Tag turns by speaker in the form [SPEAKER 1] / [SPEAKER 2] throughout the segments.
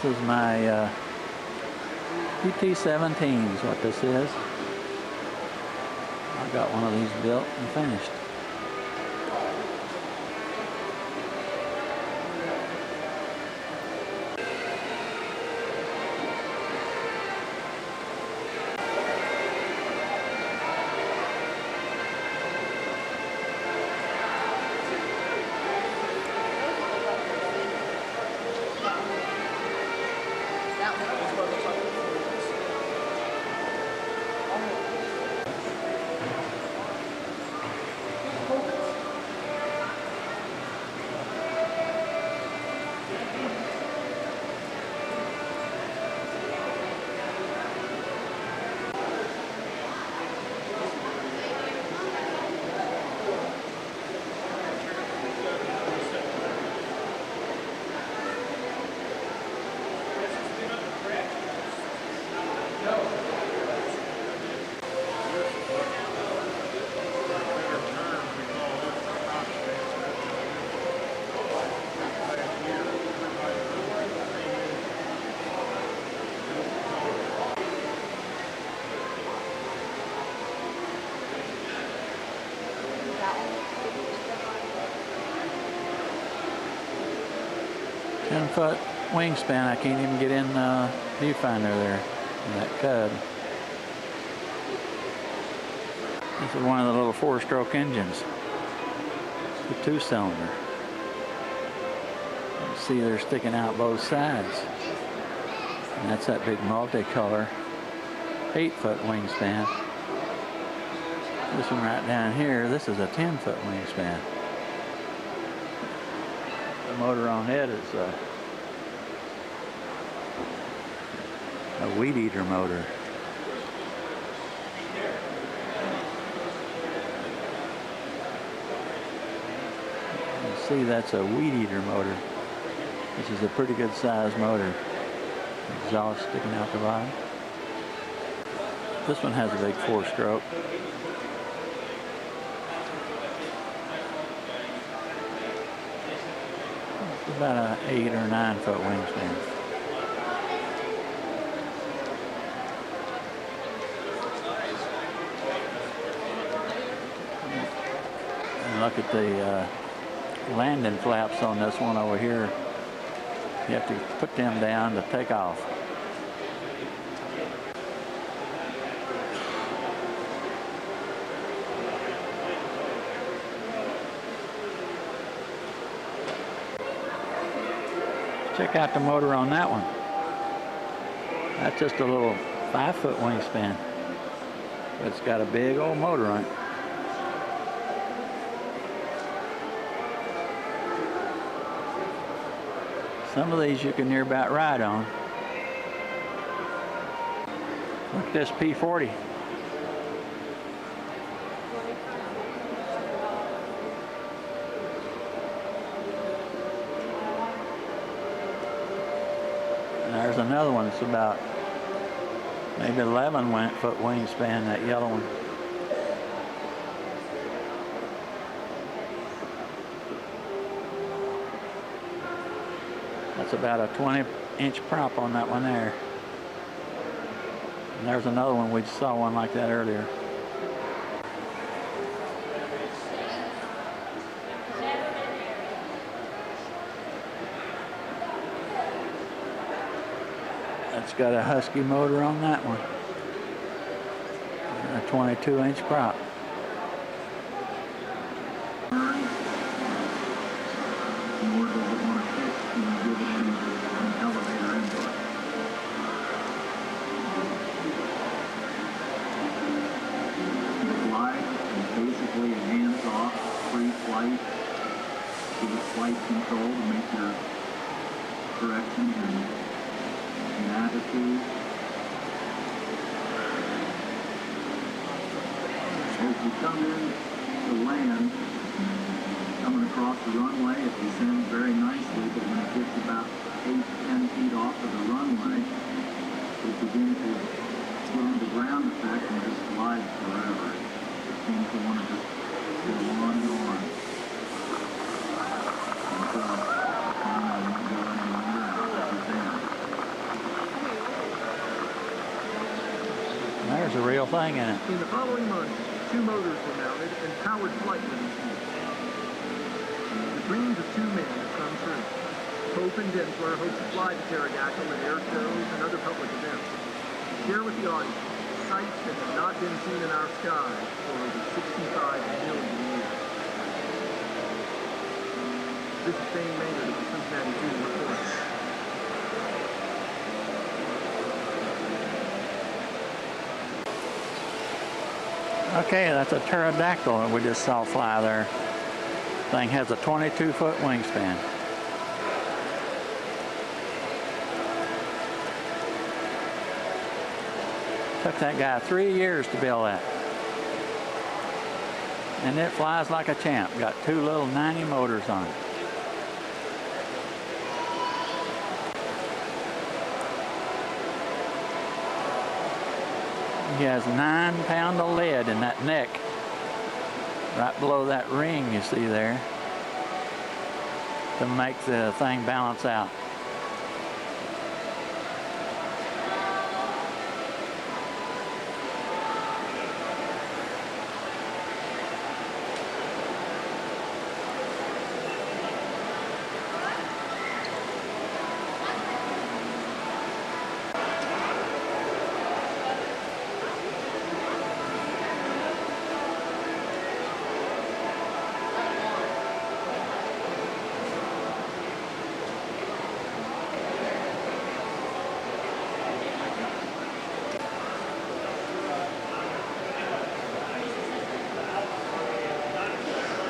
[SPEAKER 1] This is my PT-17 is what this is. I got one of these built and finished. Foot wingspan. I can't even get in the viewfinder there in that cub. This is one of the little 4-stroke engines. It's a 2-cylinder. You see they're sticking out both sides. And that's that big multicolor 8-foot wingspan. This one right down here, this is a 10-foot wingspan. The motor on it is a weed eater motor. You see that's a weed eater motor. This is a pretty good size motor. Exhaust sticking out the bottom. This one has a big 4-stroke. It's about an 8 or 9-foot wingspan. Look at the landing flaps on this one over here. You have to put them down to take off. Check out the motor on that one. That's just a little 5-foot wingspan. But it's got a big old motor on it. Some of these you can near about ride on. Look at this P40. And there's another one that's about maybe 11-foot wingspan, that yellow one. That's about a 20-inch prop on that one there. And there's another one, we just saw one like that earlier. That's got a Husky motor on that one. And a 22-inch prop.
[SPEAKER 2] Flight control to make your corrections and attitude. As you come in to land, Coming across the runway, it descends very nicely, but when it gets about 8 to 10 feet off of the runway, it begins to get into ground effect and just slides forever. It seems to want to just go on and on. And so, finally, it won't go any longer, and it's there.
[SPEAKER 1] There's a real thing in it.
[SPEAKER 3] In the following months, 2 motors were mounted and powered flight was achieved. The dreams of 2 men have come true. Pope and Densler hope to fly the Pterodactyl at air shows and other public events. Share with the audience sights that have not been seen in our skies for over 65 million years. This is Shane Maynard of the Cincinnati Zoo Report.
[SPEAKER 1] Okay, that's a pterodactyl that we just saw fly there. Thing has a 22-foot wingspan. Took that guy 3 years to build that. And it flies like a champ. Got 2 little 90 motors on it. He has 9 pounds of lead in that neck, right below that ring you see there, to make the thing balance out.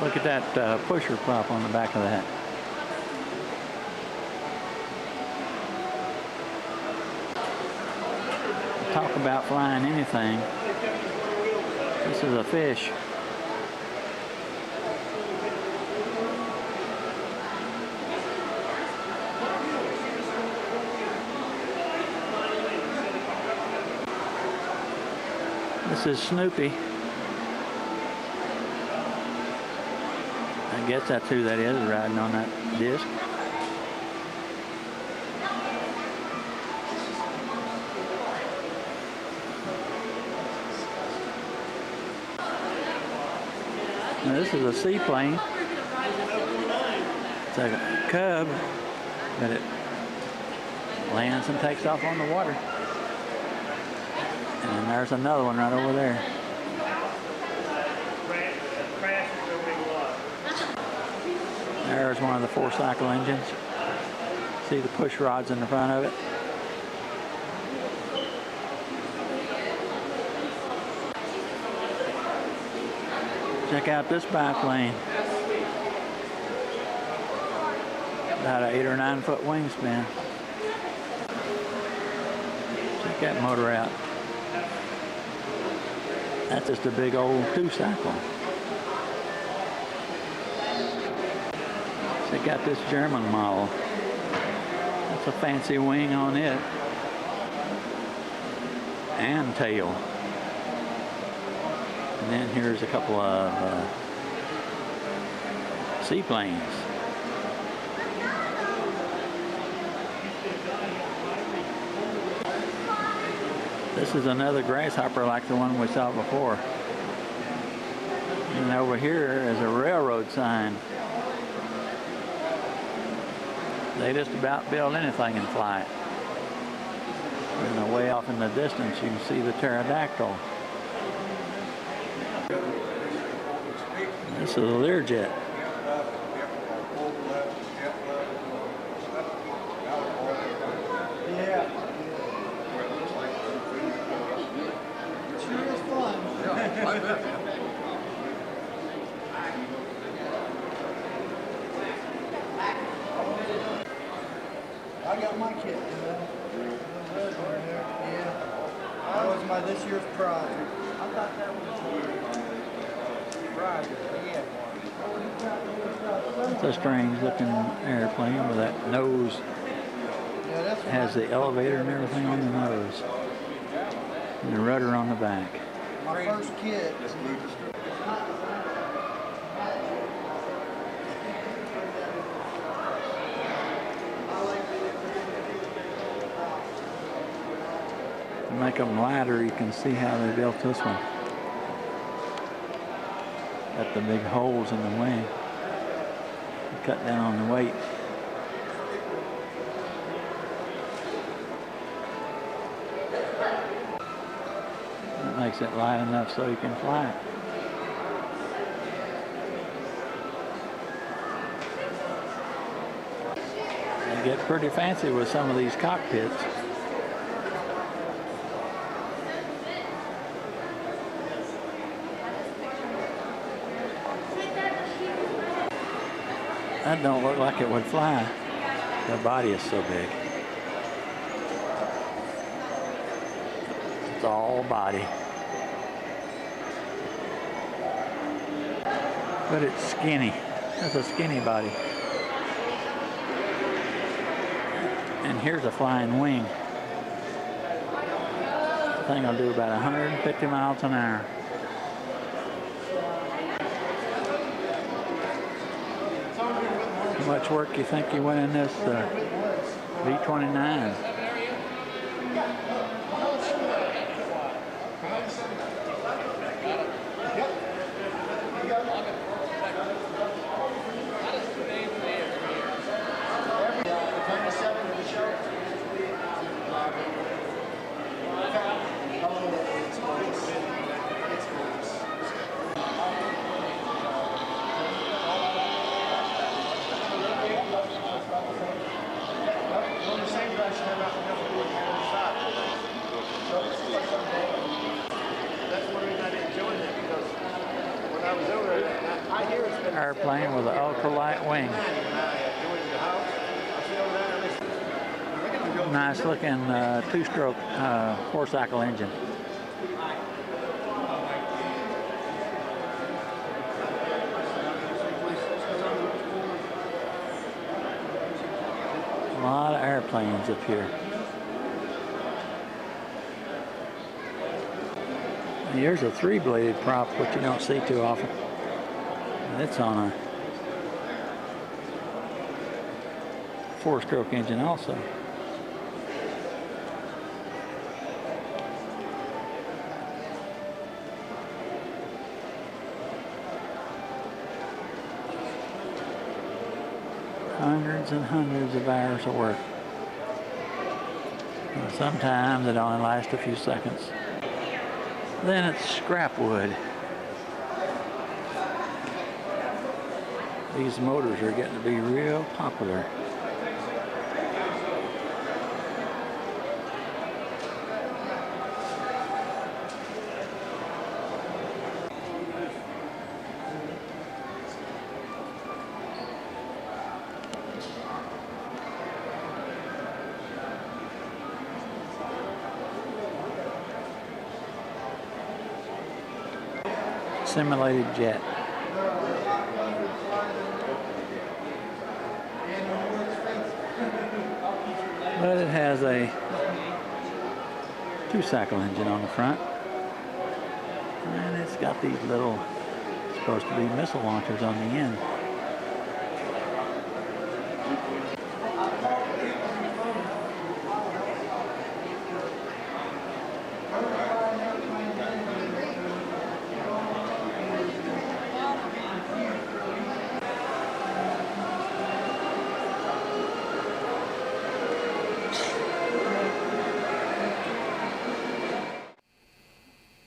[SPEAKER 1] Look at that pusher prop on the back of that. Talk about flying anything. This is a fish. This is Snoopy. I guess that's who that is riding on that disc. Now this is a seaplane. It's like a Cub, but it lands and takes off on the water. And there's another one right over there. There's one of the 4-cycle engines. See the push rods in the front of it? Check out this biplane. About an 8 or 9 foot wingspan. Check that motor out. That's just a big old 2-cycle. Check out this German model. That's a fancy wing on it. And tail. And then here's a couple of seaplanes. This is another grasshopper like the one we saw before. And over here is a railroad sign. They just about build anything and fly it. And way off in the distance you can see the pterodactyl. This is a Learjet.
[SPEAKER 4] I got my kit. Yeah. That was my this year's project. I thought that was a project. Yeah.
[SPEAKER 1] It's a strange looking airplane with that nose.
[SPEAKER 4] Yeah, that's what
[SPEAKER 1] Has the elevator and everything on the nose. And the rudder on the back.
[SPEAKER 4] my first kid.
[SPEAKER 1] To make them lighter, you can see how they built this one. Got the big holes in the wing. Cut down on the weight. That makes it light enough so you can fly it. They get pretty fancy with some of these cockpits. That don't look like it would fly. The body is so big. It's all body. But it's skinny. That's a skinny body. And here's a flying wing. The thing will do about 150 miles an hour. How much work you think you went in this V-29? Airplane with an ultralight wing. Nice looking two-stroke four-cycle engine. A lot of airplanes up here. Here's a three-bladed prop, which you don't see too often. It's on a four-stroke engine also. Hundreds and hundreds of hours of work. And sometimes it only lasts a few seconds. Then it's scrap wood. These motors are getting to be real popular. Simulated jet. But it has a two-cycle engine on the front. And it's got these little, supposed to be missile launchers on the end.